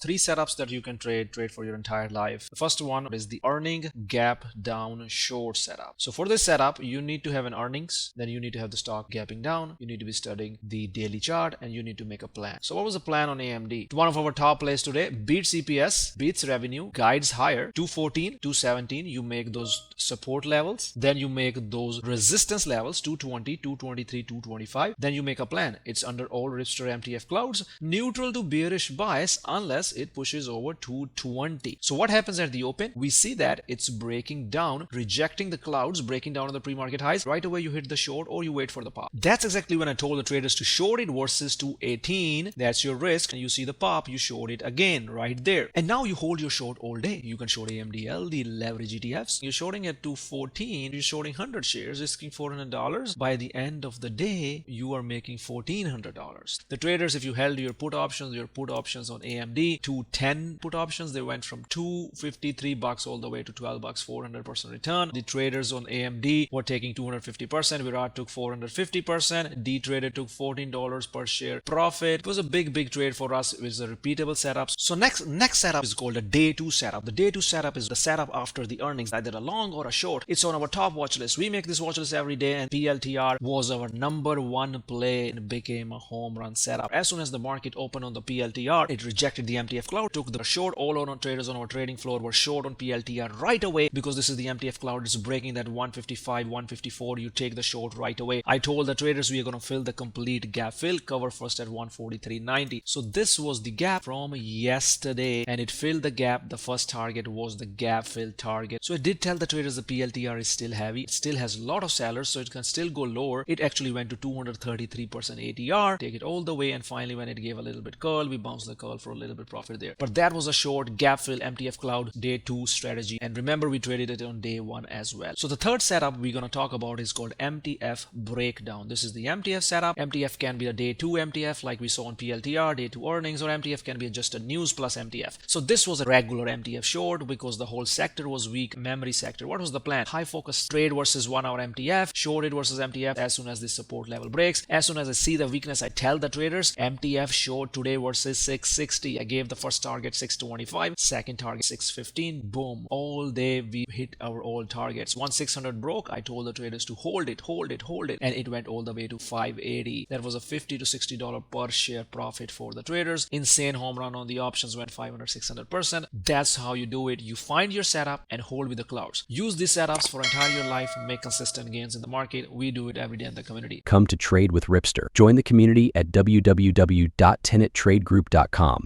Three setups that you can trade for your entire life. The first one is the earning gap down short setup. So for this setup, you need to have an earnings, then you need to have the stock gapping down, you need to be studying the daily chart, and you need to make a plan. So what was the plan on AMD? One of our top plays today: beats EPS, beats revenue, guides higher, 214, 217, you make those support levels, then you make those resistance levels, 220, 223, 225, then you make a plan. It's under all Ripster MTF clouds, neutral to bearish bias unless it pushes over 220. So what happens at the open? We see that it's breaking down, rejecting the clouds, breaking down on the pre-market highs. Right away you hit the short or you wait for the pop. That's exactly when I told the traders to short it versus 218. That's your risk, and you see the pop, you short it again right there. And now you hold your short all day. You can short AMDL, the leverage ETFs. You're shorting at 214, you're shorting 100 shares, risking $400. By the end of the day, you are making $1,400. The traders, if you held your put options on AMD, 210 put options, they went from $253 all the way to $12, 400% return. The traders on AMD were taking 250%, Virat took 450%, D trader took $14 per share profit. It was a big trade for us. It was a repeatable setup. So next setup is called a day 2 setup. The day 2 setup is the setup after the earnings, either a long or a short. It's on our top watch list. We make this watch list every day, and PLTR was our number one play and became a home run setup. As soon as the market opened on the PLTR, it rejected the MTF cloud, took the short. All our traders on our trading floor were short on PLTR right away because this is the MTF cloud. It's breaking that 155, 154. You take the short right away. I told the traders we are going to fill the complete gap fill, cover first at 143.90. So this was the gap from yesterday, and it filled the gap. The first target was the gap fill target. So it did tell the traders the PLTR is still heavy. It still has a lot of sellers, so it can still go lower. It actually went to 233% ATR. Take it all the way, and finally when it gave a little bit curl, we bounced the curl for a little bit profit there. But that was a short gap fill MTF cloud day 2 strategy, and remember we traded it on day 1 as well. So the third setup we're going to talk about is called MTF breakdown. This is the MTF setup. MTF can be a day 2 MTF like we saw on PLTR, day 2 earnings, or MTF can be just a news plus MTF. So this was a regular MTF short because the whole sector was weak, memory sector. What was the plan? High focus trade versus 1 hour MTF, shorted versus MTF. As soon as this support level breaks, as soon as I see the weakness, I tell the traders MTF short today versus 660. I gave the first target 625, second target 615. Boom, all day we hit our all targets. Once 600 broke, I told the traders to hold it, and it went all the way to 580. That was a $50 to $60 per share profit for the traders. Insane home run on the options, went 500-600%. That's how you do it. You find your setup and hold with the clouds. Use these setups for entire your life and make consistent gains in the market. We do it every day in the community. Come to trade with Ripster. Join the community at www.tenettradegroup.com.